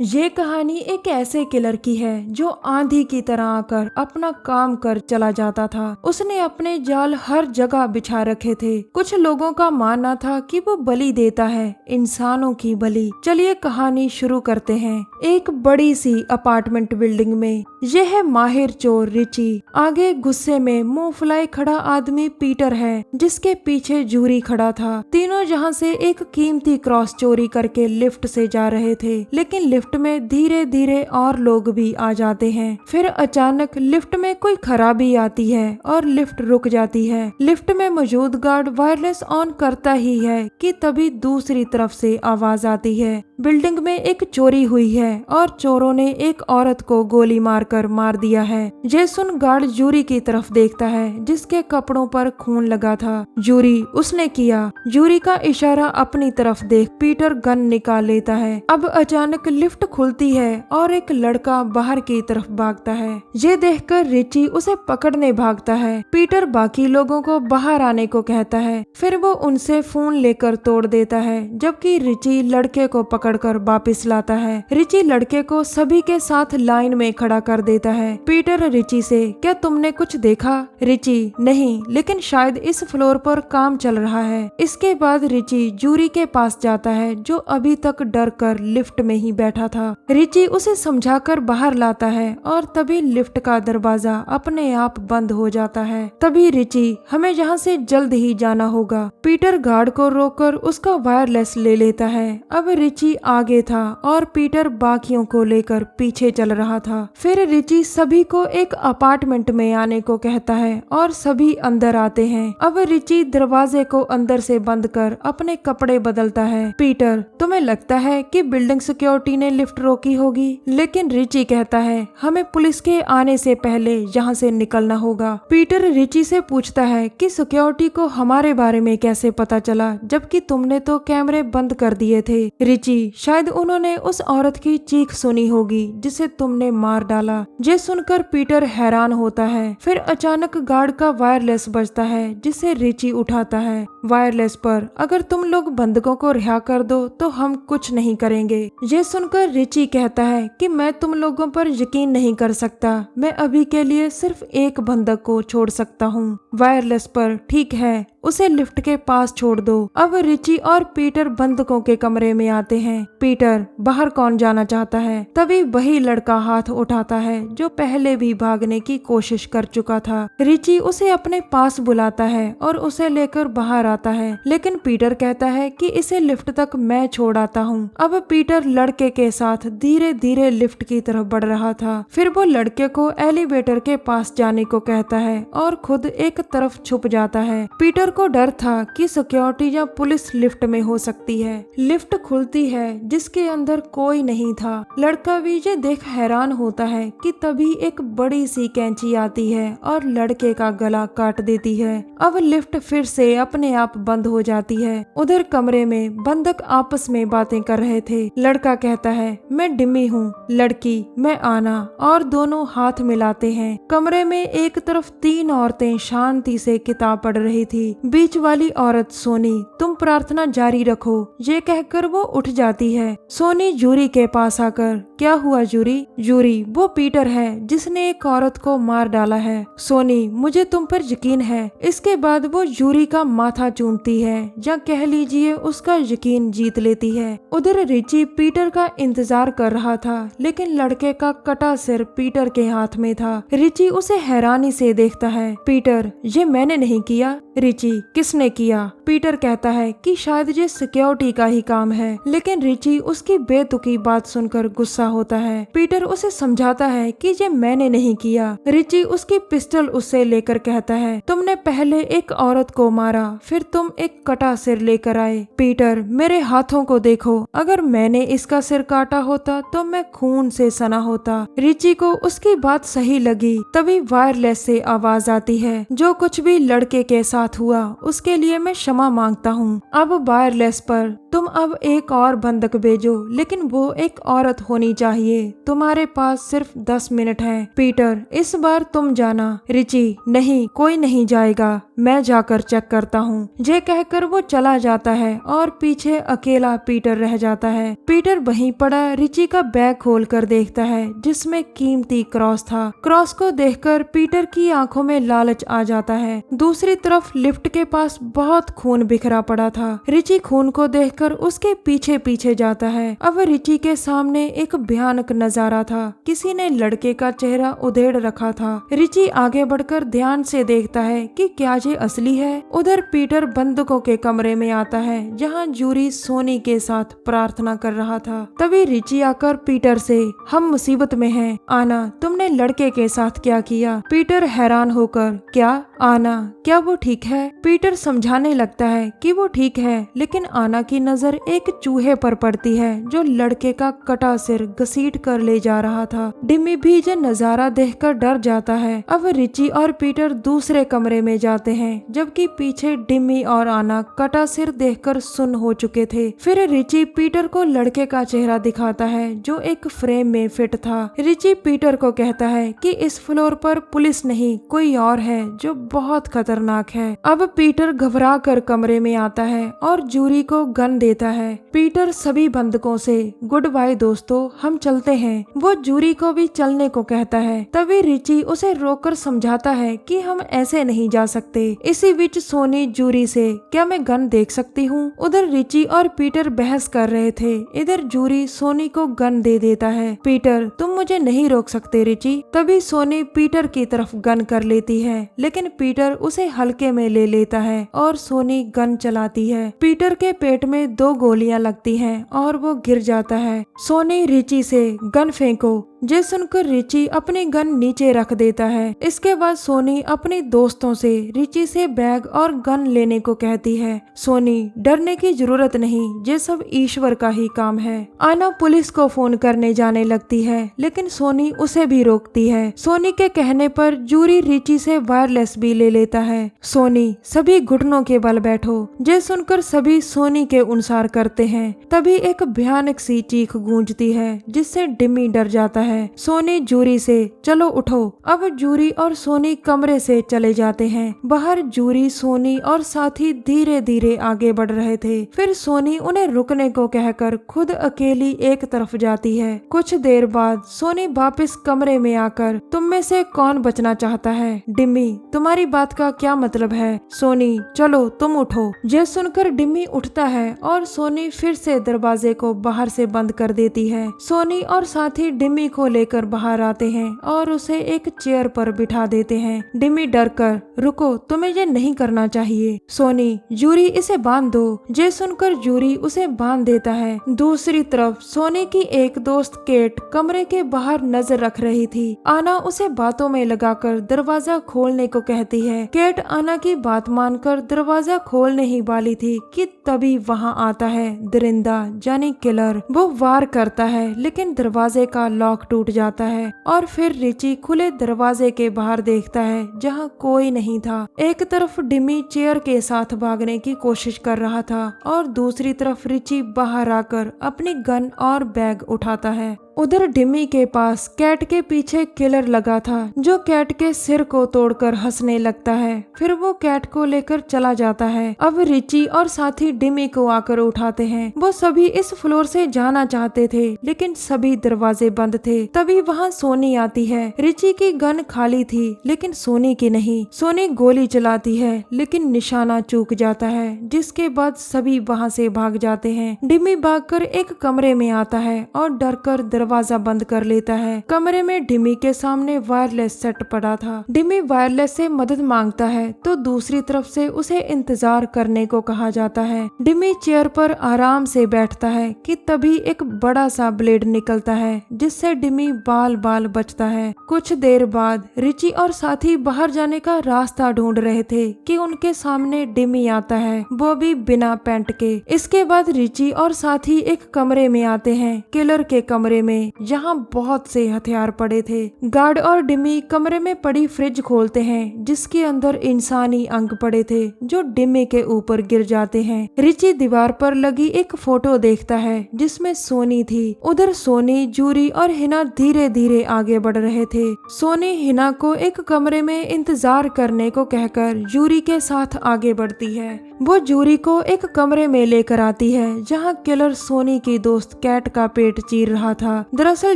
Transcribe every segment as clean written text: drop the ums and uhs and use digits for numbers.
ये कहानी एक ऐसे किलर की है जो आंधी की तरह आकर अपना काम कर चला जाता था। उसने अपने जाल हर जगह बिछा रखे थे। कुछ लोगों का मानना था कि वो बलि देता है, इंसानों की बलि। चलिए कहानी शुरू करते हैं। एक बड़ी सी अपार्टमेंट बिल्डिंग में यह है माहिर चोर रिची। आगे गुस्से में मुंह फुलाए खड़ा आदमी पीटर है, जिसके पीछे जूरी खड़ा था। तीनों जहां से एक कीमती क्रॉस चोरी करके लिफ्ट से जा रहे थे, लेकिन लिफ्ट में धीरे धीरे और लोग भी आ जाते हैं। फिर अचानक लिफ्ट में कोई खराबी आती है और लिफ्ट रुक जाती है। लिफ्ट में मौजूद गार्ड वायरलेस ऑन करता ही है कि तभी दूसरी तरफ से आवाज आती है। बिल्डिंग में एक चोरी हुई है और चोरों ने एक औरत को गोली मारकर मार दिया है। ये सुन गार्ड जूरी की तरफ देखता है, जिसके कपड़ों पर खून लगा था। जूरी उसने किया। जूरी का इशारा अपनी तरफ देख पीटर गन निकाल लेता है। अब अचानक लिफ्ट खुलती है और एक लड़का बाहर की तरफ भागता है। ये देखकर रिची उसे पकड़ने भागता है। पीटर बाकी लोगों को बाहर आने को कहता है। फिर वो उनसे फोन लेकर तोड़ देता है, जबकि रिची लड़के को पकड़कर वापस लाता है। रिची लड़के को सभी के साथ लाइन में खड़ा कर देता है। पीटर रिची से, क्या तुमने कुछ देखा? रिची, नहीं, लेकिन शायद इस फ्लोर पर काम चल रहा है। इसके बाद रिची जूरी के पास जाता है, जो अभी तक डर कर लिफ्ट में ही बैठा था। रिची उसे समझाकर बाहर लाता है और तभी लिफ्ट का दरवाजा अपने आप बंद हो जाता है। तभी रिची, हमें यहाँ से जल्द ही जाना होगा। पीटर गार्ड को रोककर उसका वायरलेस ले लेता है। अब रिची आगे था और पीटर बाकियों को लेकर पीछे चल रहा था। फिर रिची सभी को एक अपार्टमेंट में आने को कहता है और सभी अंदर आते हैं। अब रिची दरवाजे को अंदर से बंद कर अपने कपड़े बदलता है। पीटर, तुम्हें लगता है कि बिल्डिंग सिक्योरिटी ने लिफ्ट रोकी होगी? लेकिन रिची कहता है, हमें पुलिस के आने से पहले यहाँ से निकलना होगा। पीटर रिची से पूछता है कि सिक्योरिटी को हमारे बारे में कैसे पता चला, जबकि तुमने तो कैमरे बंद कर दिए थे। रिची, शायद उन्होंने उस औरत की चीख सुनी होगी जिसे तुमने मार डाला। ये सुनकर पीटर हैरान होता है। फिर अचानक गार्ड का वायरलेस बजता है, जिसे रिची उठाता है। वायरलेस पर, अगर तुम लोग बंधकों को रिहा कर दो तो हम कुछ नहीं करेंगे। ये सुनकर रिची कहता है कि मैं तुम लोगों पर यकीन नहीं कर सकता। मैं अभी के लिए सिर्फ एक बंधक को छोड़ सकता हूँ। वायरलेस पर, ठीक है, उसे लिफ्ट के पास छोड़ दो। अब रिची और पीटर बंधकों के कमरे में आते हैं। पीटर, बाहर कौन जाना चाहता है? तभी वही लड़का हाथ उठाता है जो पहले भी भागने की कोशिश कर चुका था। रिची उसे अपने पास बुलाता है और उसे लेकर बाहर आता है, लेकिन पीटर कहता है कि इसे लिफ्ट तक मैं छोड़ आता हूँ। अब पीटर लड़के के साथ धीरे धीरे लिफ्ट की तरफ बढ़ रहा था। फिर वो लड़के को एलिवेटर के पास जाने को कहता है और खुद एक तरफ छुप जाता है। पीटर को डर था कि सिक्योरिटी या पुलिस लिफ्ट में हो सकती है। लिफ्ट खुलती है, जिसके अंदर कोई नहीं था। लड़का भी ये देख हैरान होता है कि तभी एक बड़ी सी कैंची आती है और लड़के का गला काट देती है। अब लिफ्ट फिर से अपने आप बंद हो जाती है। उधर कमरे में बंधक आपस में बातें कर रहे थे। लड़का कहता है, मैं डिमी हूँ, लड़की मैं आना, और दोनों हाथ मिलाते हैं। कमरे में एक तरफ तीन औरतें शांति से किताब पढ़ रही थी। बीच वाली औरत सोनी, तुम प्रार्थना जारी रखो, ये कहकर वो उठ जाती है। सोनी जूरी के पास आकर, क्या हुआ जूरी? जूरी, वो पीटर है जिसने एक औरत को मार डाला है। सोनी, मुझे तुम पर यकीन है। इसके बाद वो जूरी का माथा चूमती है, या कह लीजिए उसका यकीन जीत लेती है। उधर रिची पीटर का इंतजार कर रहा था, लेकिन लड़के का कटा सिर पीटर के हाथ में था। रिची उसे हैरानी से देखता है। पीटर, ये मैंने नहीं किया। रिची, किसने किया? पीटर कहता है कि शायद ये सिक्योरिटी का ही काम है, लेकिन रिची उसकी बेतुकी बात सुनकर गुस्सा होता है। पीटर उसे समझाता है कि ये मैंने नहीं किया। रिची उसकी पिस्टल उससे लेकर कहता है, तुमने पहले एक औरत को मारा, फिर तुम एक कटा सिर लेकर आए। पीटर, मेरे हाथों को देखो, अगर मैंने इसका सिर काटा होता तो मैं खून से सना होता। रिची को उसकी बात सही लगी। तभी वायरलेस से आवाज आती है, जो कुछ भी लड़के के साथ हुआ होगा उसके लिए मैं क्षमा मांगता हूँ। अब वायरलेस पर तुम अब एक और बंधक भेजो, लेकिन वो एक औरत होनी चाहिए। तुम्हारे पास सिर्फ 10 मिनट है। पीटर, इस बार तुम जाना। रिची, नहीं, कोई नहीं जाएगा, मैं जाकर चेक करता हूँ। ये कहकर वो चला जाता है और पीछे अकेला पीटर रह जाता है। पीटर वहीं पड़ा रिची का बैग खोल कर देखता है जिसमें कीमती क्रॉस था। क्रॉस को देखकर पीटर की आंखों में लालच आ जाता है। दूसरी तरफ लिफ्ट के पास बहुत खून बिखरा पड़ा था। रिची खून को देखकर उसके पीछे पीछे जाता है। अब रिची के सामने एक भयानक नजारा था। किसी ने लड़के का चेहरा उधेड़ रखा था। रिची आगे बढ़कर ध्यान से देखता है कि क्या ये असली है। उधर पीटर बंदूकों के कमरे में आता है जहाँ जूरी सोनी के साथ प्रार्थना कर रहा था। तभी रिची आकर पीटर से, हम मुसीबत में हैं। आना, तुमने लड़के के साथ क्या किया? पीटर हैरान होकर, क्या आना, क्या वो ठीक है? पीटर समझाने लगता है कि वो ठीक है, लेकिन आना की नजर एक चूहे पर पड़ती है जो लड़के का कटा सिर घसीट कर ले जा रहा था। डिमी भी ये नजारा देखकर डर जाता है। अब रिची और पीटर दूसरे कमरे में जाते हैं जबकि पीछे डिमी और आना कटा सिर देखकर सुन्न हो चुके थे। फिर रिची पीटर को लड़के का चेहरा दिखाता है जो एक फ्रेम में फिट था। रिची पीटर को कहता है कि इस फ्लोर पर पुलिस नहीं, कोई और है जो बहुत खतरनाक है। अब पीटर घबरा कर कमरे में आता है और जूरी को गन देता है। पीटर सभी बंधकों से, गुड बाय दोस्तों, हम चलते हैं। वो जूरी को भी चलने को कहता है। तभी रिची उसे रोककर समझाता है कि हम ऐसे नहीं जा सकते। इसी बीच सोनी जूरी से, क्या मैं गन देख सकती हूँ? उधर रिची और पीटर बहस कर रहे थे। इधर जूरी सोनी को गन दे देता है। पीटर, तुम मुझे नहीं रोक सकते रिची। तभी सोनी पीटर की तरफ गन कर लेती है, लेकिन पीटर उसे हल्के में ले लेता है और सोनी गन चलाती है। पीटर के पेट में 2 गोलियां लगती हैं और वो गिर जाता है। सोनी रिची से, गन फेंको। ये सुनकर रिची अपनी गन नीचे रख देता है। इसके बाद सोनी अपने दोस्तों से रिची से बैग और गन लेने को कहती है। सोनी, डरने की जरूरत नहीं, ये सब ईश्वर का ही काम है। आना पुलिस को फोन करने जाने लगती है, लेकिन सोनी उसे भी रोकती है। सोनी के कहने पर जूरी रिची से वायरलेस भी ले लेता है। सोनी, सभी घुटनों के बल बैठो। ये सुनकर सभी सोनी के अनुसार करते हैं। तभी एक भयानक सी चीख गूंजती है जिससे डिमी डर जाता है। सोनी जूरी से, चलो उठो। अब जूरी और सोनी कमरे से चले जाते हैं। बाहर जूरी, सोनी और साथी धीरे धीरे आगे बढ़ रहे थे। फिर सोनी उन्हें रुकने को कहकर खुद अकेली एक तरफ जाती है। कुछ देर बाद सोनी वापस कमरे में आकर, तुम में से कौन बचना चाहता है? डिमी, तुम्हारी बात का क्या मतलब है? सोनी, चलो तुम उठो। ये सुनकर डिमी उठता है और सोनी फिर से दरवाजे को बाहर से बंद कर देती है। सोनी और साथी डिमी को लेकर बाहर आते हैं और उसे एक चेयर पर बिठा देते हैं। डिमी डर कर, रुको, तुम्हें ये नहीं करना चाहिए। सोनी, जूरी, इसे बांध दो। ये सुनकर जूरी उसे बांध देता है। दूसरी तरफ सोनी की एक दोस्त केट कमरे के बाहर नजर रख रही थी। आना उसे बातों में लगाकर दरवाजा खोलने को कहती है। केट आना की बात मानकर दरवाजा खोलने ही वाली थी कि तभी वहाँ आता है दरिंदा यानी किलर। वो वार करता है लेकिन दरवाजे का लॉक टूट जाता है और फिर रिची खुले दरवाजे के बाहर देखता है जहाँ कोई नहीं था। एक तरफ डिमी चेयर के साथ भागने की कोशिश कर रहा था और दूसरी तरफ रिची बाहर आकर अपनी गन और बैग उठाता है। उधर डिमी के पास कैट के पीछे किलर लगा था जो कैट के सिर को तोड़कर हंसने लगता है। फिर वो कैट को लेकर चला जाता है। अब रिची और साथी डिमी को आकर उठाते हैं। वो सभी इस फ्लोर से जाना चाहते थे लेकिन सभी दरवाजे बंद थे। तभी वहाँ सोनी आती है। रिची की गन खाली थी लेकिन सोनी की नहीं। सोनी गोली चलाती है लेकिन निशाना चूक जाता है, जिसके बाद सभी वहाँ से भाग जाते हैं। डिमी भागकर एक कमरे में आता है और डरकर दरवाजा बंद कर लेता है। कमरे में डिमी के सामने वायरलेस सेट पड़ा था। डिमी वायरलेस से मदद मांगता है तो दूसरी तरफ से उसे इंतजार करने को कहा जाता है। डिमी चेयर पर आराम से बैठता है कि तभी एक बड़ा सा ब्लेड निकलता है जिससे डिमी बाल बाल बचता है। कुछ देर बाद रिची और साथी बाहर जाने का रास्ता ढूंढ रहे थे कि उनके सामने डिमी आता है, वो भी बिना पैंट के। इसके बाद रिची और साथी एक कमरे में आते हैं। किलर के कमरे में में जहाँ बहुत से हथियार पड़े थे। गार्ड और डिमी कमरे में पड़ी फ्रिज खोलते हैं जिसके अंदर इंसानी अंग पड़े थे जो डिमी के ऊपर गिर जाते हैं। रिची दीवार पर लगी एक फोटो देखता है जिसमें सोनी थी। उधर सोनी, जूरी और हिना धीरे धीरे आगे बढ़ रहे थे। सोनी हिना को एक कमरे में इंतजार करने को कहकर जूरी के साथ आगे बढ़ती है। वो जूरी को एक कमरे में लेकर आती है जहाँ किलर सोनी की दोस्त कैट का पेट चीर रहा था। दरअसल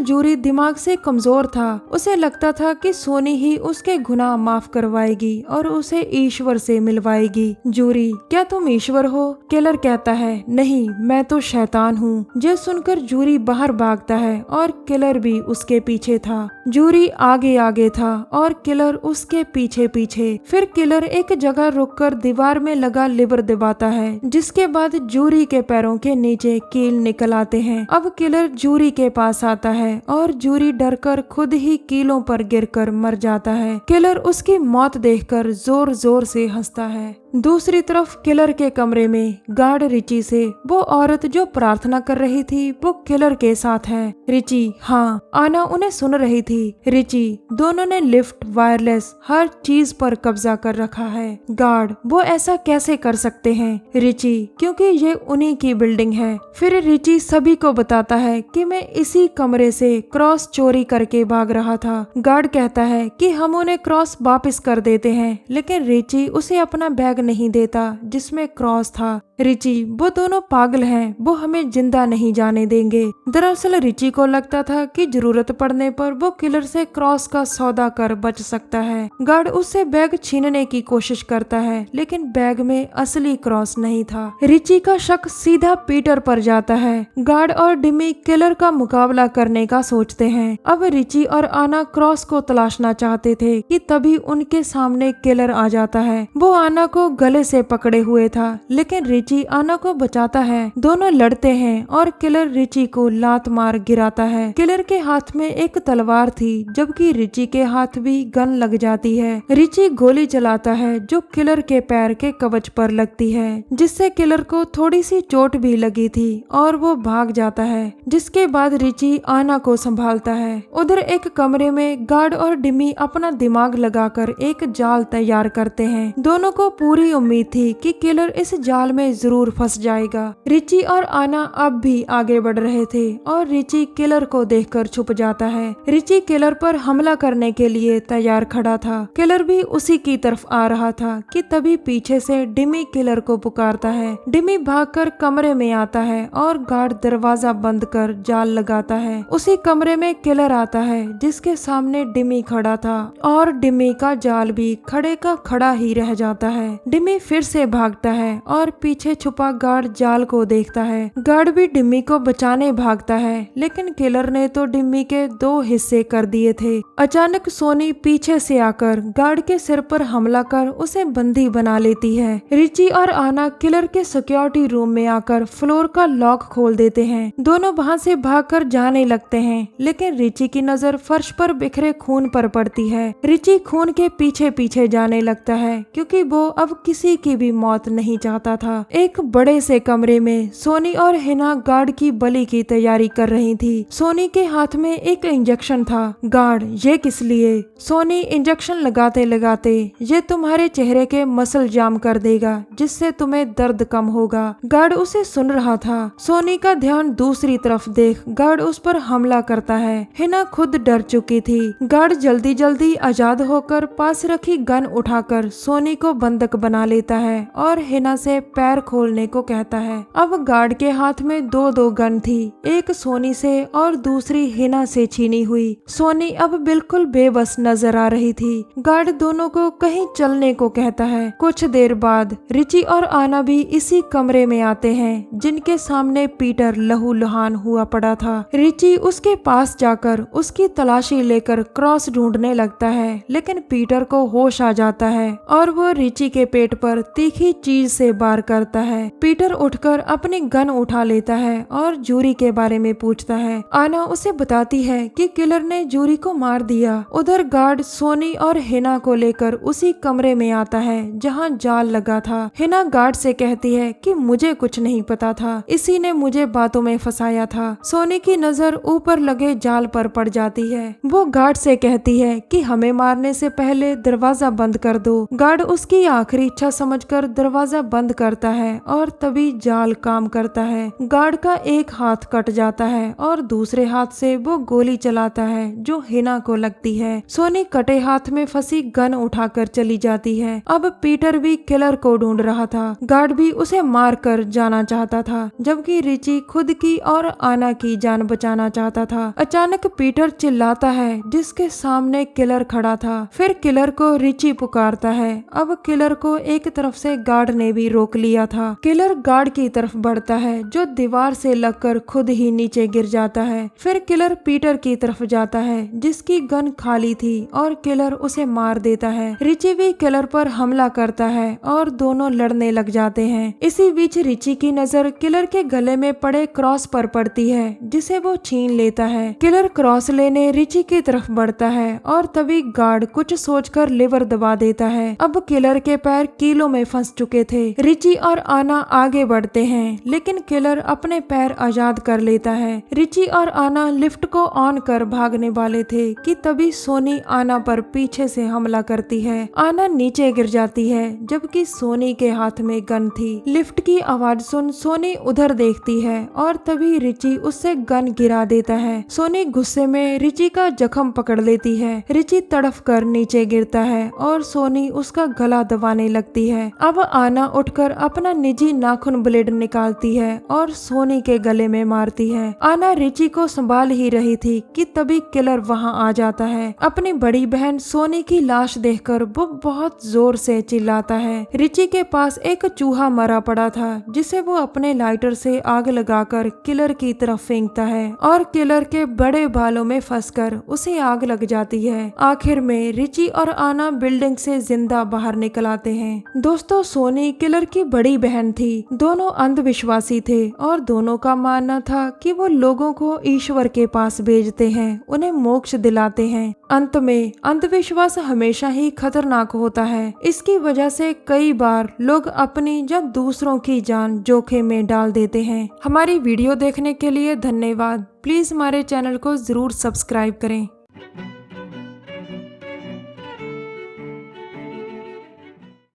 जूरी दिमाग से कमजोर था। उसे लगता था कि सोनी ही उसके गुनाह माफ करवाएगी और उसे ईश्वर से मिलवाएगी। जूरी, क्या तुम ईश्वर हो? किलर कहता है, नहीं, मैं तो शैतान हूँ। ये सुनकर जूरी बाहर भागता है और किलर भी उसके पीछे था। जूरी आगे आगे था और किलर उसके पीछे पीछे। फिर किलर एक जगह रुककर दीवार में लगा लिवर दबाता है जिसके बाद जूरी के पैरों के नीचे कील निकल आते हैं। अब किलर जूरी के पास आता है और जूरी डरकर खुद ही कीलों पर गिरकर मर जाता है। किलर उसकी मौत देखकर जोर जोर से हंसता है। दूसरी तरफ किलर के कमरे में गार्ड रिची से वो औरत जो प्रार्थना कर रही थी वो किलर के साथ है। रिची, हाँ, आना उन्हें सुन रही थी। रिची, दोनों ने लिफ्ट, वायरलेस, हर चीज पर कब्जा कर रखा है। गार्ड, वो ऐसा कैसे कर सकते हैं? रिची, क्योंकि ये उन्हीं की बिल्डिंग है। फिर रिची सभी को बताता है कि मैं इसी कमरे से क्रॉस चोरी करके भाग रहा था। गार्ड कहता है कि हम उन्हें क्रॉस वापस कर देते हैं, लेकिन रिची उसे अपना बैग नहीं देता जिसमें क्रॉस था। रिची, वो दोनों पागल हैं, वो हमें जिंदा नहीं जाने देंगे। दरअसल रिची को लगता था कि जरूरत पड़ने पर वो किलर से क्रॉस का सौदा कर बच सकता है। गार्ड उससे बैग छीनने की कोशिश करता है लेकिन बैग में असली क्रॉस नहीं था। रिची का शक सीधा पीटर पर जाता है। गार्ड और डिमी किलर का मुकाबला करने का सोचते हैं। अब रिची और आना क्रॉस को तलाशना चाहते थे कि तभी उनके सामने किलर आ जाता है। वो आना को गले से पकड़े हुए था लेकिन रिची आना को बचाता है। दोनों लड़ते हैं और किलर रिची को लात मार गिराता है। किलर के हाथ में एक तलवार थी जबकि रिची के हाथ भी गन लग जाती है। रिची गोली चलाता है जो किलर के पैर के कवच पर लगती है जिससे किलर को थोड़ी सी चोट भी लगी थी और वो भाग जाता है, जिसके बाद रिची आना को संभालता है। उधर एक कमरे में गार्ड और डिमी अपना दिमाग लगाकर एक जाल तैयार करते हैं। दोनों को पूरी उम्मीद थी कि किलर इस जाल में जरूर फंस जाएगा। रिची और आना अब भी आगे बढ़ रहे थे और रिची किलर को देखकर छुप जाता है। रिची किलर पर हमला करने के लिए तैयार खड़ा था। किलर भी उसी की तरफ आ रहा था कि तभी पीछे से डिमी किलर को पुकारता है। डिमी भागकर कमरे में आता है और गार्ड दरवाजा बंद कर जाल लगाता है। उसी कमरे में किलर आता है जिसके सामने डिमी खड़ा था और डिमी का जाल भी खड़े का खड़ा ही रह जाता है। डिमी फिर से भागता है और पीछे छुपा गार्ड जाल को देखता है। गार्ड भी डिमी को बचाने भागता है लेकिन किलर ने तो डिमी के 2 हिस्से कर दिए थे। अचानक सोनी पीछे से आकर गार्ड के सिर पर हमला कर उसे बंदी बना लेती है। रिची और आना किलर के सिक्योरिटी रूम में आकर फ्लोर का लॉक खोल देते हैं। दोनों वहां से भागकर जाने लगते हैं लेकिन रिची की नजर फर्श पर बिखरे खून पर पड़ती है। रिची खून के पीछे पीछे जाने लगता है क्योंकि वो अब किसी की भी मौत नहीं चाहता था। एक बड़े से कमरे में सोनी और हिना गार्ड की बलि की तैयारी कर रही थी। सोनी के हाथ में एक इंजेक्शन था। गार्ड, ये किस लिए? सोनी, इंजेक्शन लगाते लगाते ये तुम्हारे चेहरे के मसल जाम कर देगा जिससे तुम्हें दर्द कम होगा। गार्ड उसे सुन रहा था। सोनी का ध्यान दूसरी तरफ देख गार्ड उस पर हमला करता है। हिना खुद डर चुकी थी। गार्ड जल्दी जल्दी आजाद होकर पास रखी गन उठाकर सोनी को बंधक बना लेता है और हिना से पैर खोलने को कहता है। अब गार्ड के हाथ में 2 गन थी, एक सोनी से और दूसरी हिना से छीनी हुई। सोनी अब बिल्कुल बेबस नजर आ रही थी। गार्ड दोनों को कहीं चलने को कहता है। कुछ देर बाद रिची और आना भी इसी कमरे में आते हैं जिनके सामने पीटर लहूलुहान हुआ पड़ा था। रिची उसके पास जाकर उसकी तलाशी लेकर क्रॉस ढूंढने लगता है लेकिन पीटर को होश आ जाता है और वो रिची के पेट पर तीखी चीज से वार कर आता है। पीटर उठकर अपनी गन उठा लेता है और जूरी के बारे में पूछता है। आना उसे बताती है कि किलर ने जूरी को मार दिया। उधर गार्ड सोनी और हिना को लेकर उसी कमरे में आता है जहां जाल लगा था। हिना गार्ड से कहती है कि मुझे कुछ नहीं पता था, इसी ने मुझे बातों में फंसाया था। सोनी की नजर ऊपर लगे जाल पर पड़ जाती है। वो गार्ड से कहती है कि हमें मारने से पहले दरवाजा बंद कर दो। गार्ड उसकी आखिरी इच्छा समझकर दरवाजा बंद करता है और तभी जाल काम करता है। गार्ड का एक हाथ कट जाता है और दूसरे हाथ से वो गोली चलाता है जो हिना को लगती है। सोनी कटे हाथ में फंसी गन उठाकर चली जाती है। अब पीटर भी किलर को ढूंढ रहा था। गार्ड भी उसे मार कर जाना चाहता था, जबकि रिची खुद की और आना की जान बचाना चाहता था। अचानक पीटर चिल्लाता है जिसके सामने किलर खड़ा था। फिर किलर को रिची पुकारता है। अब किलर को एक तरफ से गार्ड ने भी रोक लिया था। किलर गार्ड की तरफ बढ़ता है जो दीवार से लगकर खुद ही नीचे गिर जाता है। फिर किलर पीटर की तरफ जाता है जिसकी गन खाली थी और किलर उसे मार देता है। रिची भी किलर पर हमला करता है और दोनों लड़ने लग जाते हैं। इसी बीच रिची की नजर किलर के गले में पड़े क्रॉस पर पड़ती है जिसे वो छीन लेता है। किलर क्रॉस लेने रिची की तरफ बढ़ता है और तभी गार्ड कुछ सोचकर लिवर दबा देता है। अब किलर के पैर कीलों में फंस चुके थे। रिची और आना आगे बढ़ते हैं लेकिन किलर अपने पैर आजाद कर लेता है। रिची और आना लिफ्ट को ऑन कर भागने वाले थे कि तभी सोनी आना पर पीछे से हमला करती है। आना नीचे गिर जाती है जबकि सोनी के हाथ में गन थी। लिफ्ट की आवाज सुन सोनी उधर देखती है और तभी रिची उससे गन गिरा देता है। सोनी गुस्से में रिची का जख्म पकड़ लेती है। रिची तड़फ कर नीचे गिरता है और सोनी उसका गला दबाने लगती है। अब आना उठकर अपना निजी नाखून ब्लेड निकालती है और सोनी के गले में मारती है। आना रिची को संभाल ही रही थी कि तभी किलर वहां आ जाता है। अपनी बड़ी बहन सोनी की लाश देखकर वो बहुत जोर से चिल्लाता है। रिची के पास एक चूहा मरा पड़ा था जिसे वो अपने लाइटर से आग लगाकर किलर की तरफ फेंकता है और किलर के बड़े बालों में फंसकर उसे आग लग जाती है। आखिर में रिची और आना बिल्डिंग से जिंदा बाहर निकल आते हैं। दोस्तों, सोनी किलर की बड़ी बहन थी। दोनों अंधविश्वासी थे और दोनों का मानना था कि वो लोगों को ईश्वर के पास भेजते हैं, उन्हें मोक्ष दिलाते हैं। अंत में अंधविश्वास हमेशा ही खतरनाक होता है। इसकी वजह से कई बार लोग अपनी या दूसरों की जान जोखिम में डाल देते हैं। हमारी वीडियो देखने के लिए धन्यवाद। प्लीज हमारे चैनल को जरूर सब्सक्राइब करें।